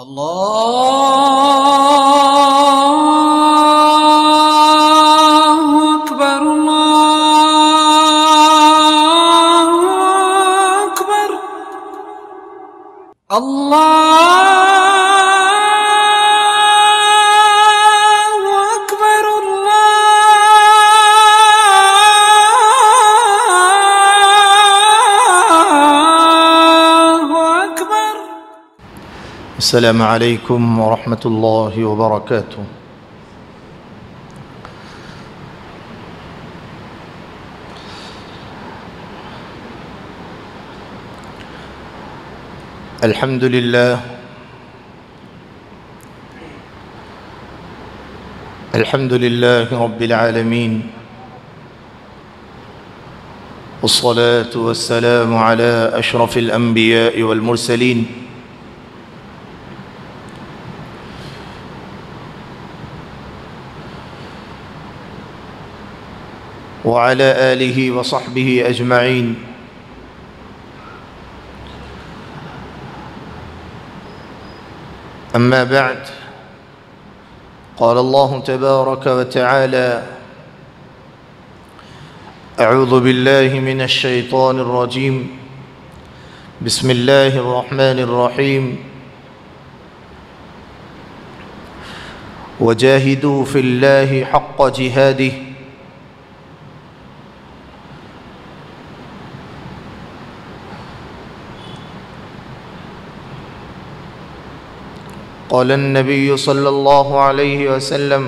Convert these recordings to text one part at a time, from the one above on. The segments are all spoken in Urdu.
الله أكبر الله أكبر الله أكبر الله أكبر. السلام عليكم ورحمة الله وبركاته. الحمد لله رب العالمين، والصلاة والسلام على أشرف الأنبياء والمرسلين وعلى آله وصحبه أجمعين. أما بعد، قال الله تبارك وتعالى: أعوذ بالله من الشيطان الرجيم، بسم الله الرحمن الرحيم. وجاهدوا في الله حق جهاده قال النبي صلى الله عليه وسلم: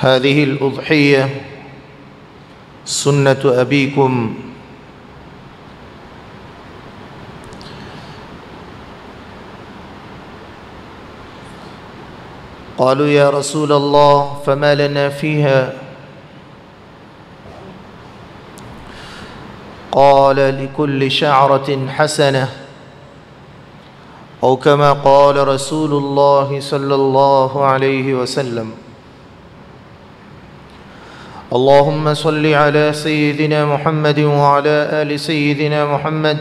هذه الأضحية سنة أبيكم. قالوا: يا رسول الله، فما لنا فيها؟ قال: لكل شعرة حسنة، أو كما قال رسول الله صلى الله عليه وسلم. اللهم صل على سيدنا محمد وعلى آل سيدنا محمد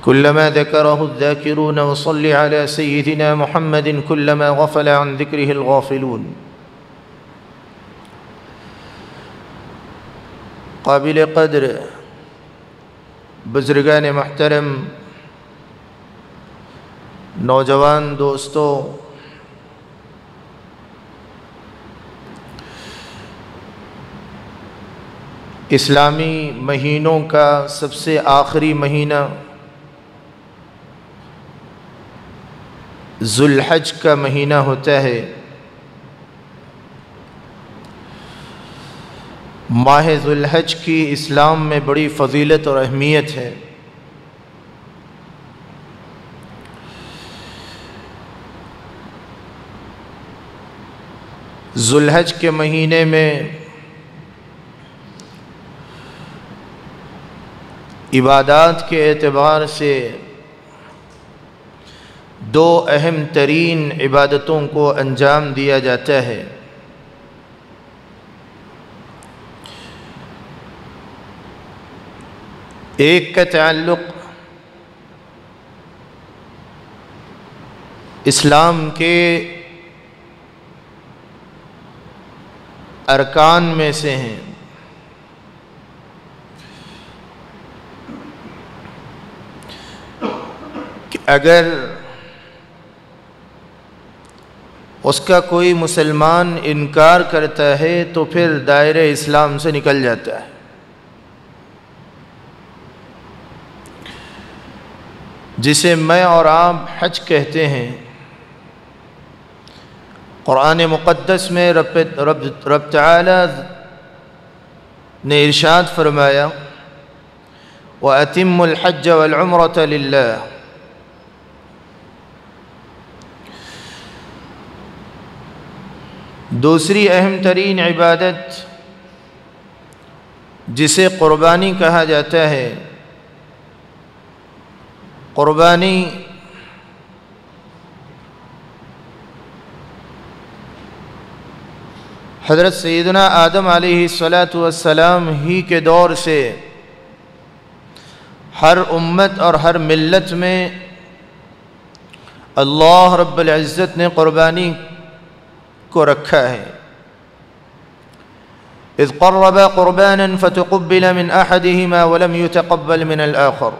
كلما ذكره الذاكرون، وصل على سيدنا محمد كلما غفل عن ذكره الغافلون. قابل قدر بزرگان محترم، نوجوان دوستو، اسلامی مہینوں کا سب سے آخری مہینہ ذو الحج کا مہینہ ہوتا ہے۔ ماہ ذو الحج کی اسلام میں بڑی فضیلت اور اہمیت ہے۔ ذو الحج کے مہینے میں عبادات کے اعتبار سے دو اہم ترین عبادتوں کو انجام دیا جاتا ہے۔ ایک کا تعلق اسلام کے ارکان میں سے ہیں، کہ اگر اس کا کوئی مسلمان انکار کرتا ہے تو پھر دائرہ اسلام سے نکل جاتا ہے۔ جسے میں اور آپ حج کہتے ہیں، قرآن مقدس میں رب تعالی نے ارشاد فرمایا: وَأَتِمُّ الْحَجَّ وَالْعُمْرَةَ لِلَّهِ۔ دوسری اہم ترین عبادت جسے قربانی کہا جاتا ہے، قربانی حضرت سیدنا آدم علیہ السلام ہی کے دور سے ہر امت اور ہر ملت میں اللہ رب العزت نے قربانی کو رکھا ہے۔ اذ قربا قربانا فتقبل من احدهما ولم يتقبل من الآخر۔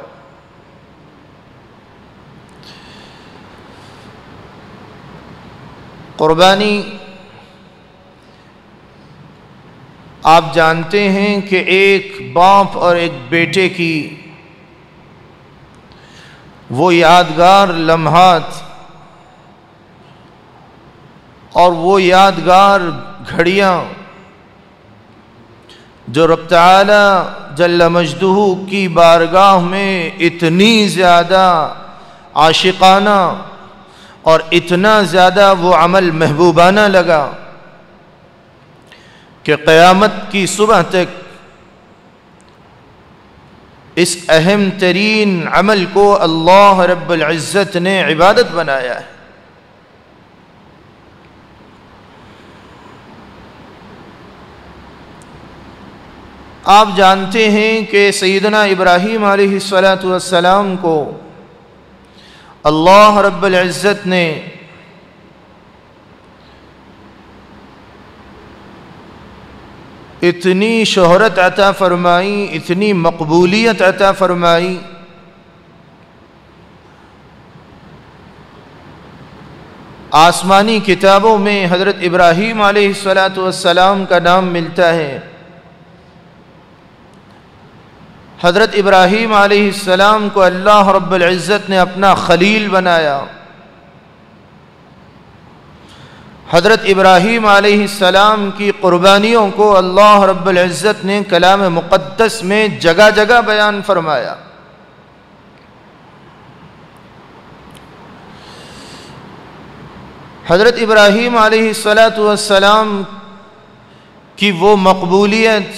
قربانی آپ جانتے ہیں کہ ایک باپ اور ایک بیٹے کی وہ یادگار لمحات اور وہ یادگار گھڑیاں جو رب تعالی جل مجدہ کی بارگاہ میں اتنی زیادہ عاشقانہ اور اتنا زیادہ وہ عمل محبوبانہ لگا کہ قیامت کی صبح تک اس اہم ترین عمل کو اللہ رب العزت نے عبادت بنایا ہے۔ آپ جانتے ہیں کہ سیدنا ابراہیم علیہ السلام کو اللہ رب العزت نے اتنی شہرت عطا فرمائی، اتنی مقبولیت عطا فرمائی آسمانی کتابوں میں حضرت ابراہیم علیہ السلام کا نام ملتا ہے۔ حضرت ابراہیم علیہ السلام کو اللہ رب العزت نے اپنا خلیل بنایا۔ حضرت ابراہیم علیہ السلام کی قربانیوں کو اللہ رب العزت نے کلام مقدس میں جگہ جگہ بیان فرمایا۔ حضرت ابراہیم علیہ السلام کی وہ مقبولیت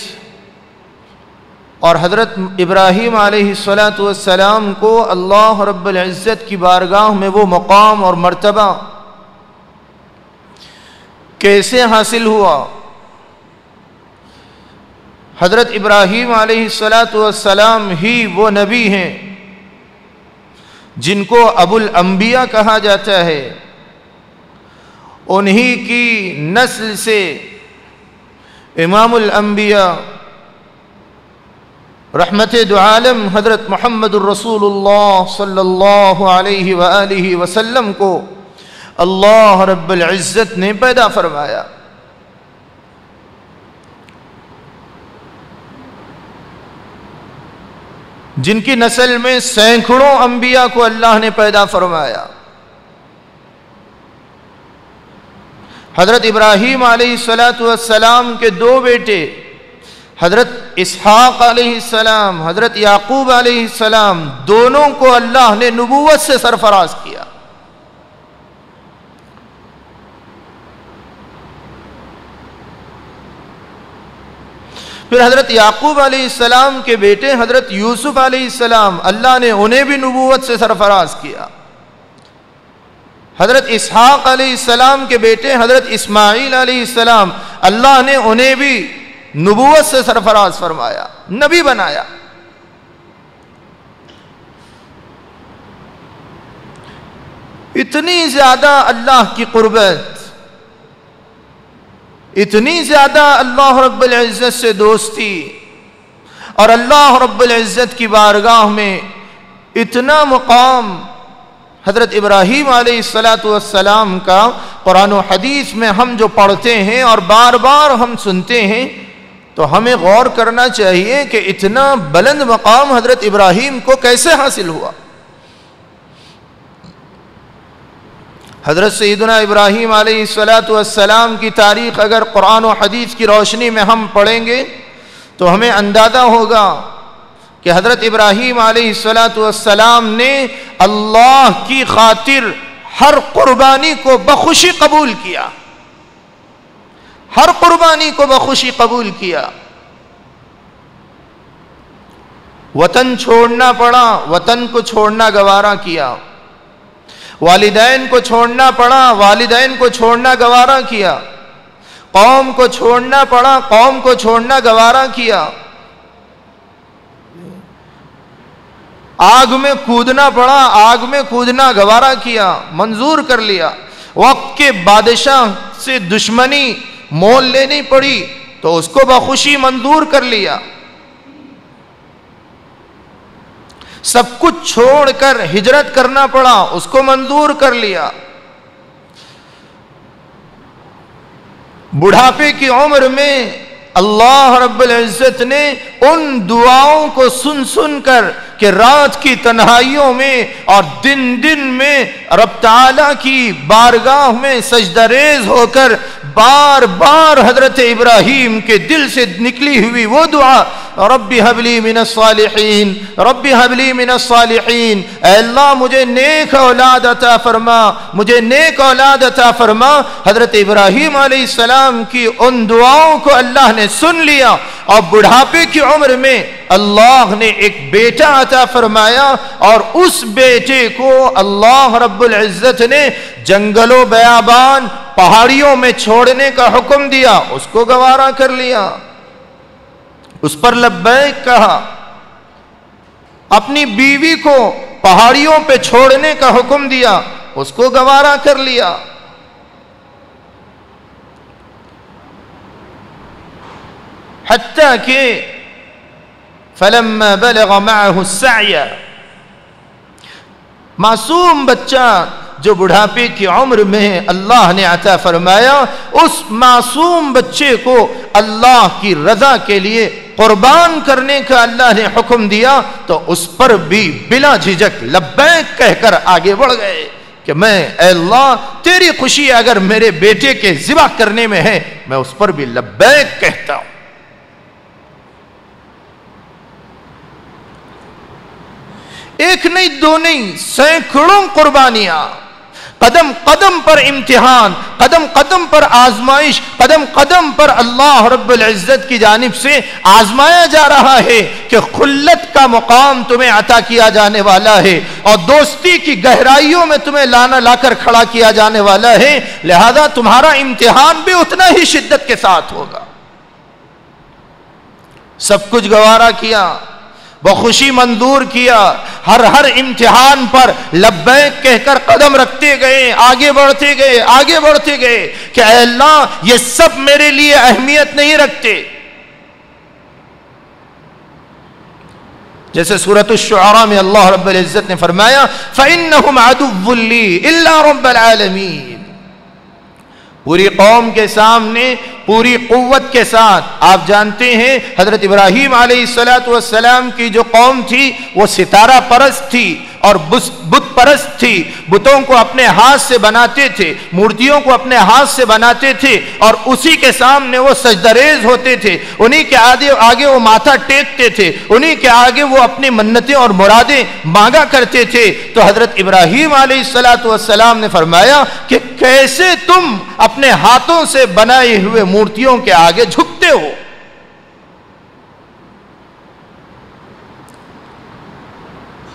اور حضرت ابراہیم علیہ السلام کو اللہ رب العزت کی بارگاہ میں وہ مقام اور مرتبہ کیسے حاصل ہوا؟ حضرت ابراہیم علیہ السلام ہی وہ نبی ہیں جن کو ابو الانبیاء کہا جاتا ہے۔ انہی کی نسل سے امام الانبیاء رحمت دو عالم حضرت محمد الرسول اللہ صلی اللہ علیہ وآلہ وسلم کو اللہ رب العزت نے پیدا فرمایا۔ جن کی نسل میں سینکڑوں انبیاء کو اللہ نے پیدا فرمایا۔ حضرت ابراہیم علیہ السلام کے دو بیٹے حضرت اسحاق علیہ السلام، حضرت یعقوب علیہ السلام، دونوں کو اللہ نے نبوت سے سرفراز کیا۔ پھر حضرت یعقوب علیہ السلام کے بیٹے حضرت یوسف علیہ السلام، اللہ نے انہیں بھی نبوت سے سرفراز کیا۔ حضرت اسحاق علیہ السلام کے بیٹے حضرت اسماعیل علیہ السلام، اللہ نے انہیں بھی نبوت سے سرفراز فرمایا، نبی بنایا۔ اتنی زیادہ اللہ کی قربت، اتنی زیادہ اللہ رب العزت سے دوستی اور اللہ رب العزت کی بارگاہ میں اتنا مقام حضرت ابراہیم علیہ السلام کا قرآن و حدیث میں ہم جو پڑھتے ہیں اور بار بار ہم سنتے ہیں تو ہمیں غور کرنا چاہیے کہ اتنا بلند مقام حضرت ابراہیم کو کیسے حاصل ہوا۔ حضرت سیدنا ابراہیم علیہ السلام کی تاریخ اگر قرآن و حدیث کی روشنی میں ہم پڑھیں گے تو ہمیں اندازہ ہوگا کہ حضرت ابراہیم علیہ السلام نے اللہ کی خاطر ہر قربانی کو بخوشی قبول کیا، ہر قربانی کو بخوشی قبول کیا۔ وطن چھوڑنا پڑا، وطن کو چھوڑنا گوارا کیا۔ والدین کو چھوڑنا پڑا، والدین کو چھوڑنا گوارا کیا۔ قوم کو چھوڑنا پڑا، قوم کو چھوڑنا گوارا کیا، آگ میں کودنا پڑا، آگ میں کودنا گوارا کیا، منظور کر لیا۔ وقت کے بادشاہ سے دشمنی مول لینی پڑی تو اس کو بخوشی منظور کر لیا۔ سب کچھ چھوڑ کر ہجرت کرنا پڑا، اس کو منظور کر لیا۔ بڑھاپے کی عمر میں اللہ رب العزت نے ان دعاؤں کو سن سن کر کہ رات کی تنہائیوں میں اور دن میں رب تعالیٰ کی بارگاہ میں سجدہ ریز ہو کر بار بار حضرت ابراہیم کے دل سے نکلی ہوئی وہ دعا، رب هب لی من الصالحین، رب هب لی من الصالحین، اے اللہ مجھے نیک اولاد عطا فرما، مجھے نیک اولاد عطا فرما۔ حضرت ابراہیم علیہ السلام کی ان دعاؤں کو اللہ نے سن لیا اور بڑھاپے کی عمر میں اللہ نے ایک بیٹا عطا فرمایا، اور اس بیٹے کو اللہ رب العزت نے جنگل و بیابان پہاڑیوں میں چھوڑنے کا حکم دیا، اس کو گوارا کر لیا، اس پر لبیک کہا۔ اپنی بیوی کو پہاڑیوں پہ چھوڑنے کا حکم دیا، اس کو گوارا کر لیا۔ حتیٰ کہ فلما بلغ معه السعی، معصوم بچہ جو بڑھاپے کی عمر میں اللہ نے عطا فرمایا، اس معصوم بچے کو اللہ کی رضا کے لیے قربان کرنے کا اللہ نے حکم دیا، تو اس پر بھی بلا جھجک لبیک کہہ کر آگے بڑھ گئے کہ میں اے اللہ تیری خوشی اگر میرے بیٹے کے ذبح کرنے میں ہے میں اس پر بھی لبیک کہتا ہوں۔ ایک نہیں دو نہیں، سینکڑوں قربانیاں، قدم قدم پر امتحان، قدم قدم پر آزمائش، قدم قدم پر اللہ رب العزت کی جانب سے آزمایا جا رہا ہے کہ خلت کا مقام تمہیں عطا کیا جانے والا ہے اور دوستی کی گہرائیوں میں تمہیں لا کر کھڑا کیا جانے والا ہے، لہذا تمہارا امتحان بھی اتنا ہی شدت کے ساتھ ہوگا۔ سب کچھ گوارا کیا، بخوشی منظور کیا، ہر امتحان پر لبیک کہہ کر قدم رکھتے گئے، آگے بڑھتے گئے، آگے بڑھتے گئے کہ اے اللہ یہ سب میرے لیے اہمیت نہیں رکھتے۔ جیسے سورۃ الشعراء میں اللہ رب العزت نے فرمایا فَإِنَّهُمْ عَدُوٌّ لِّي إِلَّا رَبَّ الْعَالَمِينَ۔ پوری قوم کے سامنے پوری قوت کے ساتھ، آپ جانتے ہیں حضرت ابراہیم علیہ السلام کی جو قوم تھی وہ ستارہ پرست تھی اور بت پرست تھی، بتوں کو اپنے ہاتھ سے بناتے تھے، مورتیوں کو اپنے ہاتھ سے بناتے تھے اور اسی کے سامنے وہ سجدہ ریز ہوتے تھے، انہی کے آگے وہ ماتھا ٹیکتے تھے، انہی کے آگے وہ اپنی منتیں اور مرادیں مانگا کرتے تھے۔ تو حضرت ابراہیم علیہ السلام نے فرمایا کہ کیسے تم اپنے ہاتھوں سے بنائے ہوئے مورتیوں کے آگے جھکتے ہو؟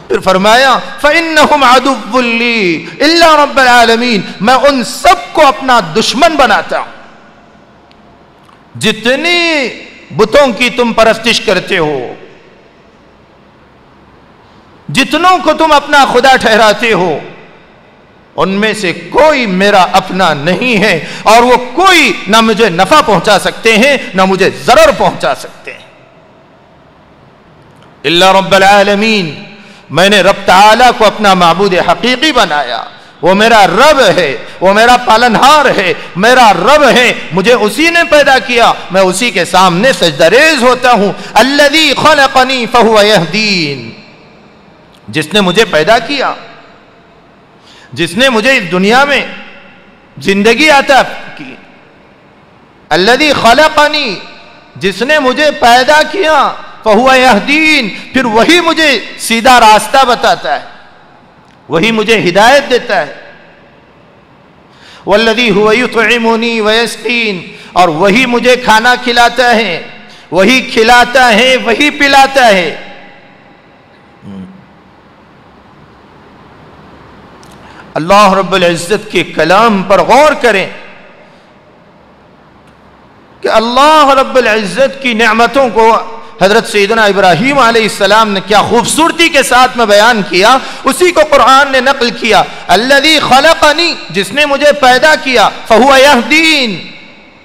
پھر فرمایا فَإِنَّهُمْ عَدُوٌّ لِّي إِلَّا رَبَّ الْعَالَمِينَ، میں ان سب کو اپنا دشمن بناتا ہوں جتنی بتوں کی تم پرستش کرتے ہو، جتنوں کو تم اپنا خدا ٹھہراتے ہو، ان میں سے کوئی میرا اپنا نہیں ہے اور وہ کوئی نہ مجھے نفع پہنچا سکتے ہیں نہ مجھے ضرر پہنچا سکتے ہیں۔ الا رب العالمین، میں نے رب تعالیٰ کو اپنا معبود حقیقی بنایا، وہ میرا رب ہے، وہ میرا پالنہار ہے، میرا رب ہے، مجھے اسی نے پیدا کیا، میں اسی کے سامنے سجدہ ریز ہوتا ہوں۔ الذی خلقنی فہو یہدین، جس نے مجھے پیدا کیا، جس نے مجھے اس دنیا میں زندگی عطا کی، الذی خلقنی، جس نے مجھے پیدا کیا، فہو یہدین، پھر وہی مجھے سیدھا راستہ بتاتا ہے، وہی مجھے ہدایت دیتا ہے۔ والذی هو یطعمنی ویسقین، اور وہی مجھے کھانا کھلاتا ہے، وہی کھلاتا ہے، وہی پلاتا ہے۔ اللہ رب العزت کے کلام پر غور کریں، کہ اللہ رب العزت کی نعمتوں کو حضرت سیدنا ابراہیم علیہ السلام نے کیا خوبصورتی کے ساتھ میں بیان کیا، اسی کو قرآن نے نقل کیا۔ الذی خلقنی، جس نے مجھے پیدا کیا، فہو یہدین۔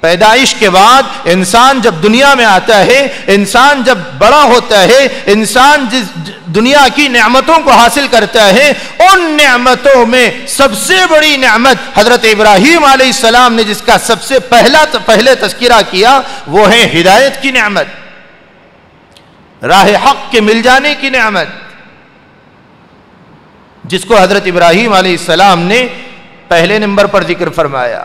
پیدائش کے بعد انسان جب دنیا میں آتا ہے، انسان جب بڑا ہوتا ہے، انسان جس دنیا کی نعمتوں کو حاصل کرتا ہے، ان نعمتوں میں سب سے بڑی نعمت حضرت ابراہیم علیہ السلام نے جس کا سب سے پہلے تذکرہ کیا وہ ہے ہدایت کی نعمت، راہ حق کے مل جانے کی نعمت، جس کو حضرت ابراہیم علیہ السلام نے پہلے نمبر پر ذکر فرمایا۔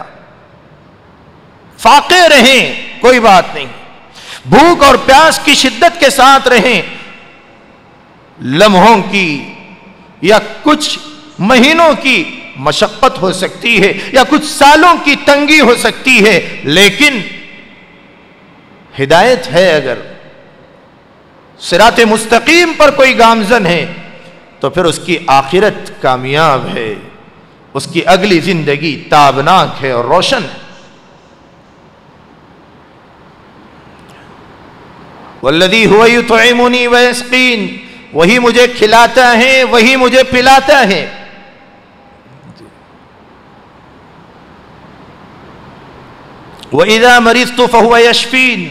فاقے رہیں کوئی بات نہیں، بھوک اور پیاس کی شدت کے ساتھ رہیں، لمحوں کی یا کچھ مہینوں کی مشقت ہو سکتی ہے یا کچھ سالوں کی تنگی ہو سکتی ہے، لیکن ہدایت ہے، اگر صراط مستقیم پر کوئی گامزن ہے تو پھر اس کی آخرت کامیاب ہے، اس کی اگلی زندگی تابناک ہے اور روشن ہے۔ والذی هو یطعمنی ویسقین، وہی مجھے کھلاتا ہے، وہی مجھے پلاتا ہے۔ وَإِذَا مَرِضْتُ فَهُوَ يَشْفِينِ،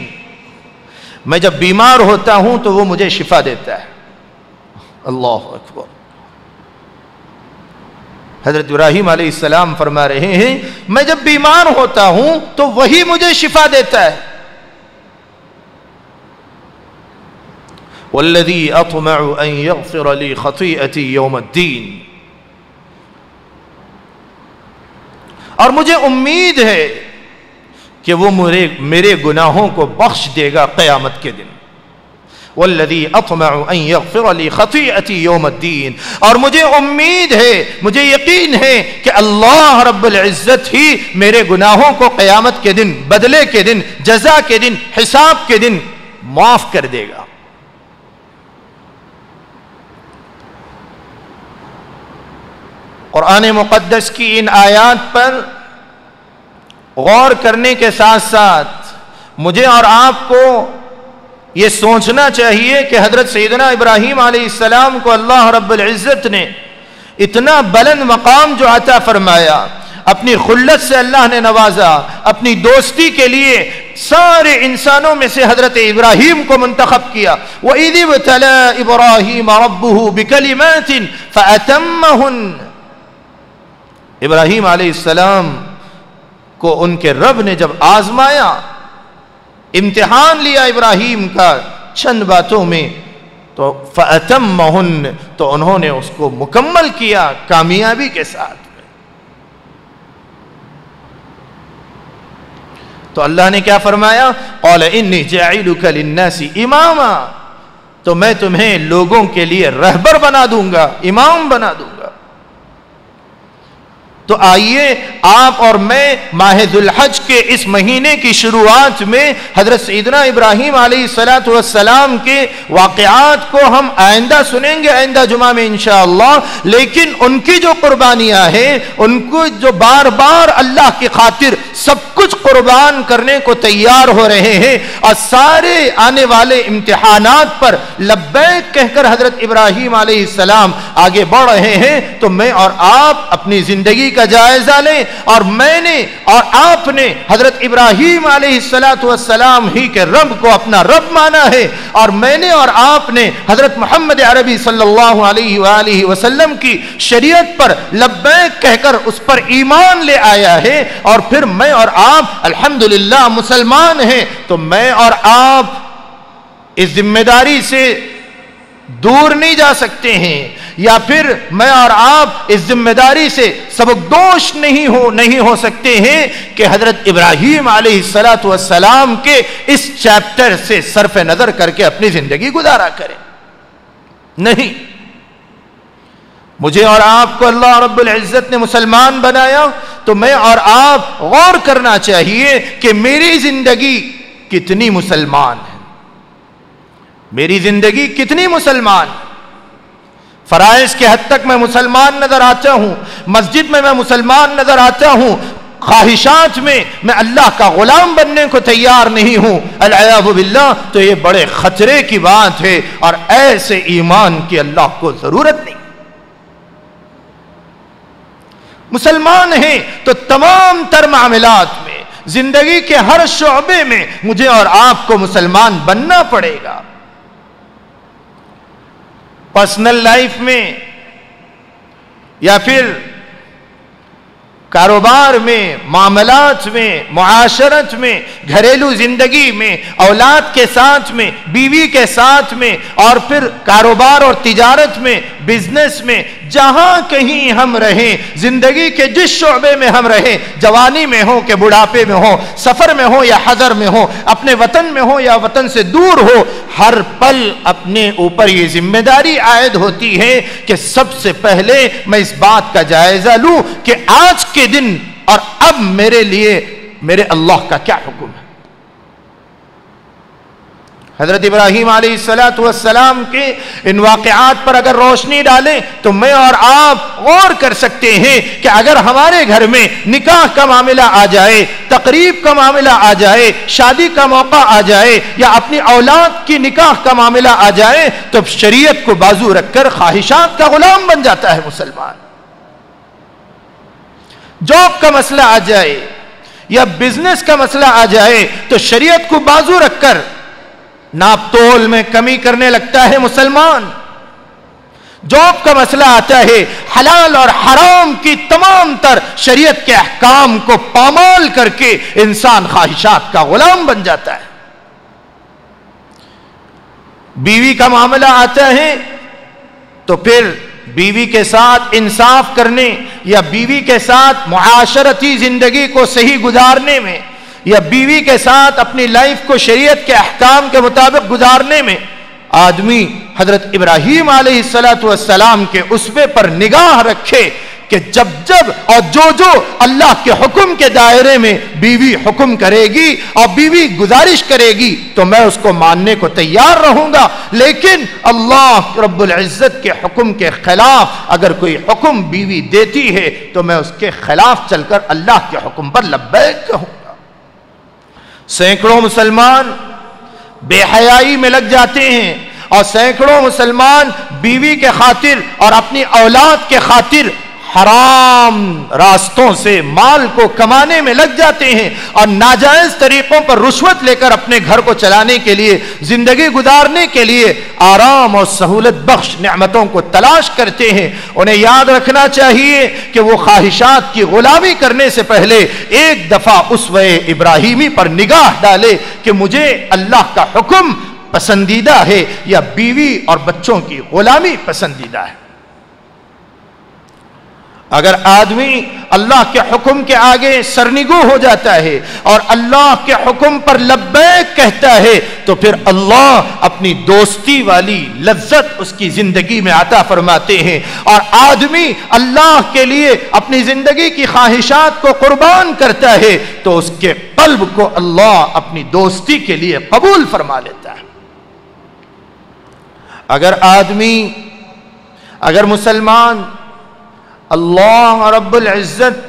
میں جب بیمار ہوتا ہوں تو وہ مجھے شفا دیتا ہے۔ اللہ اکبر۔ حضرت ابراہیم علیہ السلام فرما رہے ہیں میں جب بیمار ہوتا ہوں تو وہی مجھے شفا دیتا ہے۔ والذی اطمع ان یغفر لی خطیئتی یوم الدین، اور مجھے امید ہے کہ وہ میرے گناہوں کو بخش دے گا قیامت کے دن۔ والذی اطمع ان یغفر لی خطیئتی یوم الدین، اور مجھے امید ہے، مجھے یقین ہے کہ اللہ رب العزت ہی میرے گناہوں کو قیامت کے دن، بدلے کے دن، جزا کے دن، حساب کے دن معاف کر دے گا۔ قرآن مقدس کی ان آیات پر غور کرنے کے ساتھ ساتھ مجھے اور آپ کو یہ سوچنا چاہیے کہ حضرت سیدنا ابراہیم علیہ السلام کو اللہ رب العزت نے اتنا بلند مقام جو عطا فرمایا، اپنی خلت سے اللہ نے نوازا، اپنی دوستی کے لیے سارے انسانوں میں سے حضرت ابراہیم کو منتخب کیا۔ وَإِذِ ابْتَلَىٰ إِبْرَاهِيمَ رَبُّهُ بِكَلِمَاتٍ فَأَتَمَّهُنَّ، ابراہیم علیہ السلام کو ان کے رب نے جب آزمایا، امتحان لیا ابراہیم کا چند باتوں میں، تو فَأَتَمَّهُنَّ، تو انہوں نے اس کو مکمل کیا کامیابی کے ساتھ۔ تو اللہ نے کیا فرمایا؟ قَالَ إِنِّي جَاعِلُكَ لِلنَّاسِ إِمَامًا، تو میں تمہیں لوگوں کے لیے رہبر بنا دوں گا، امام بنا دوں گا۔ تو آئیے آپ اور میں ماہ ذو الحج کے اس مہینے کی شروعات میں حضرت سیدنا ابراہیم علیہ السلام کے واقعات کو ہم آئندہ سنیں گے، آئندہ جمعہ میں انشاءاللہ، لیکن ان کی جو قربانیاں ہیں، ان کو جو بار بار اللہ کی خاطر سب کچھ قربان کرنے کو تیار ہو رہے ہیں، اور سارے آنے والے امتحانات پر لبیک کہہ کر حضرت ابراہیم علیہ السلام آگے بڑھ رہے ہیں، تو میں اور آپ اپنی زندگی کا جائزہ لیں، اور میں نے اور آپ نے حضرت ابراہیم علیہ السلام ہی کے رب کو اپنا رب مانا ہے، اور میں نے اور آپ نے حضرت محمد عربی صلی اللہ علیہ وآلہ وسلم کی شریعت پر لبیک کہہ کر اس پر ایمان لے آیا ہے، اور پھر میں اور آپ الحمدللہ مسلمان ہیں۔ تو میں اور آپ اس ذمہ داری سے دور نہیں جا سکتے ہیں، یا پھر میں اور آپ اس ذمہ داری سے سبکدوش نہیں ہو سکتے ہیں کہ حضرت ابراہیم علیہ السلام کے اس چیپٹر سے صرف نظر کر کے اپنی زندگی گزارا کریں۔ نہیں، مجھے اور آپ کو اللہ رب العزت نے مسلمان بنایا، تو میں اور آپ غور کرنا چاہیے کہ میری زندگی کتنی مسلمان ہے، میری زندگی کتنی مسلمان۔ فرائض کے حد تک میں مسلمان نظر آتا ہوں، مسجد میں مسلمان نظر آتا ہوں، خواہشات میں میں اللہ کا غلام بننے کو تیار نہیں ہوں، العیاذ باللہ، تو یہ بڑے خطرے کی بات ہے، اور ایسے ایمان کی اللہ کو ضرورت نہیں۔ مسلمان ہیں تو تمام تر معاملات میں، زندگی کے ہر شعبے میں مجھے اور آپ کو مسلمان بننا پڑے گا۔ پرسنل لائف میں یا پھر کاروبار میں، معاملات میں، معاشرت میں، گھریلو زندگی میں، اولاد کے ساتھ میں، بیوی کے ساتھ میں، اور پھر کاروبار اور تجارت میں، بزنس میں، جہاں کہیں ہم رہیں، زندگی کے جس شعبے میں ہم رہیں، جوانی میں ہو کہ بڑھاپے میں ہو، سفر میں ہو یا حضر میں ہو، اپنے وطن میں ہو یا وطن سے دور ہو، ہر پل اپنے اوپر یہ ذمہ داری عائد ہوتی ہے کہ سب سے پہلے میں اس بات کا جائزہ لوں کہ آج کے دن اور اب میرے لیے میرے اللہ کا کیا حکم ہے۔ حضرت ابراہیم علیہ السلام کے ان واقعات پر اگر روشنی ڈالیں تو میں اور آپ غور کر سکتے ہیں کہ اگر ہمارے گھر میں نکاح کا معاملہ آ جائے، تقریب کا معاملہ آ جائے، شادی کا موقع آ جائے، یا اپنی اولاد کی نکاح کا معاملہ آ جائے، تو شریعت کو بازو رکھ کر خواہشات کا غلام بن جاتا ہے مسلمان۔ جاب کا مسئلہ آ جائے یا بزنس کا مسئلہ آ جائے تو شریعت کو بازو رکھ کر ناپ تول میں کمی کرنے لگتا ہے مسلمان۔ جاب کا مسئلہ آتا ہے، حلال اور حرام کی تمام تر شریعت کے احکام کو پامال کر کے انسان خواہشات کا غلام بن جاتا ہے۔ بیوی کا معاملہ آتا ہے تو پھر بیوی کے ساتھ انصاف کرنے یا بیوی کے ساتھ معاشرتی زندگی کو صحیح گزارنے میں یا بیوی کے ساتھ اپنی لائف کو شریعت کے احکام کے مطابق گزارنے میں آدمی حضرت ابراہیم علیہ السلام کے اسوے پر نگاہ رکھے کہ جب جب اور جو اللہ کے حکم کے دائرے میں بیوی حکم کرے گی اور بیوی گزارش کرے گی تو میں اس کو ماننے کو تیار رہوں گا، لیکن اللہ رب العزت کے حکم کے خلاف اگر کوئی حکم بیوی دیتی ہے تو میں اس کے خلاف چل کر اللہ کے حکم پر لبیک کہوں گا۔ سینکڑوں مسلمان بے حیائی میں لگ جاتے ہیں اور سینکڑوں مسلمان بیوی کے خاطر اور اپنی اولاد کے خاطر حرام راستوں سے مال کو کمانے میں لگ جاتے ہیں اور ناجائز طریقوں پر رشوت لے کر اپنے گھر کو چلانے کے لیے، زندگی گزارنے کے لیے آرام اور سہولت بخش نعمتوں کو تلاش کرتے ہیں۔ انہیں یاد رکھنا چاہیے کہ وہ خواہشات کی غلامی کرنے سے پہلے ایک دفعہ اسوہ ابراہیمی پر نگاہ ڈالے کہ مجھے اللہ کا حکم پسندیدہ ہے یا بیوی اور بچوں کی غلامی پسندیدہ ہے۔ اگر آدمی اللہ کے حکم کے آگے سرنگو ہو جاتا ہے اور اللہ کے حکم پر لبیک کہتا ہے تو پھر اللہ اپنی دوستی والی لذت اس کی زندگی میں عطا فرماتے ہیں، اور آدمی اللہ کے لیے اپنی زندگی کی خواہشات کو قربان کرتا ہے تو اس کے قلب کو اللہ اپنی دوستی کے لیے قبول فرما لیتا ہے۔ اگر مسلمان اللہ رب العزت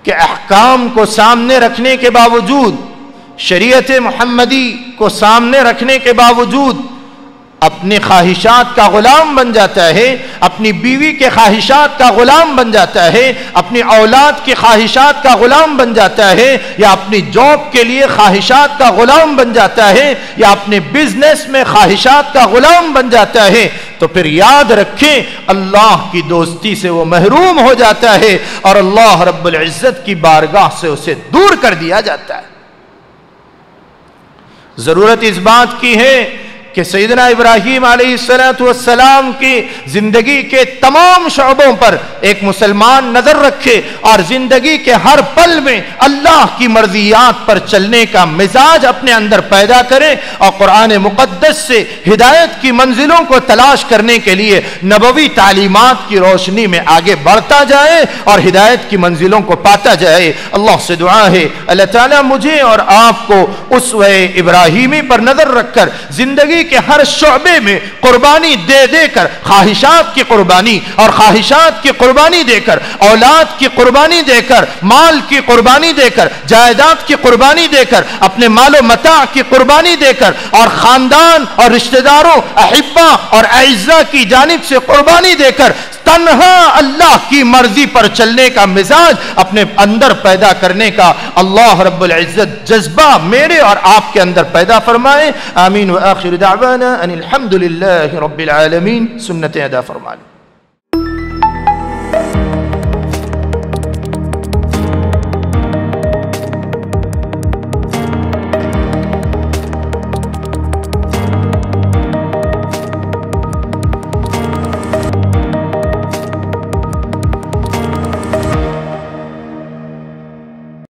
کے احکام کو سامنے رکھنے کے باوجود، شریعت محمدی کو سامنے رکھنے کے باوجود اپنی خواہشات کا غلام بن جاتا ہے، اپنی بیوی کے خواہشات کا غلام بن جاتا ہے، اپنی اولاد کی خواہشات کا غلام بن جاتا ہے، یا اپنی جاب کے لیے خواہشات کا غلام بن جاتا ہے، یا اپنے بزنس میں خواہشات کا غلام بن جاتا ہے، تو پھر یاد رکھیں اللہ کی دوستی سے وہ محروم ہو جاتا ہے اور اللہ رب العزت کی بارگاہ سے اسے دور کر دیا جاتا ہے۔ ضرورت اس بات کی ہے کہ سیدنا ابراہیم علیہ السلام کی زندگی کے تمام شعبوں پر ایک مسلمان نظر رکھے اور زندگی کے ہر پل میں اللہ کی مرضیات پر چلنے کا مزاج اپنے اندر پیدا کرے اور قرآن مقدس سے ہدایت کی منزلوں کو تلاش کرنے کے لیے نبوی تعلیمات کی روشنی میں آگے بڑھتا جائے اور ہدایت کی منزلوں کو پاتا جائے۔ اللہ سے دعا ہے اللہ تعالیٰ مجھے اور آپ کو اسوہ ابراہیمی پر نظر رکھ کر زندگی زندگی کے ہر شعبے میں قربانی دے دے کر، خواہشات کی قربانی اور خواہشات کی قربانی دے کر، اولاد کی قربانی دے کر، مال کی قربانی دے کر، جائیداد کی قربانی دے کر، اپنے مال و متاع کی قربانی دے کر، اور خاندان اور رشتہ داروں، احبا اور اعزاء کی جانب سے قربانی دے کر تنہا اللہ کی مرضی پر چلنے کا مزاج اپنے اندر پیدا کرنے کا اللہ رب العزت جذبہ میرے اور آپ کے اندر پیدا فرمائے. آمین. وآخر دعوانا ان الحمد للہ رب العالمین. سنتیں ادا فرما لیں.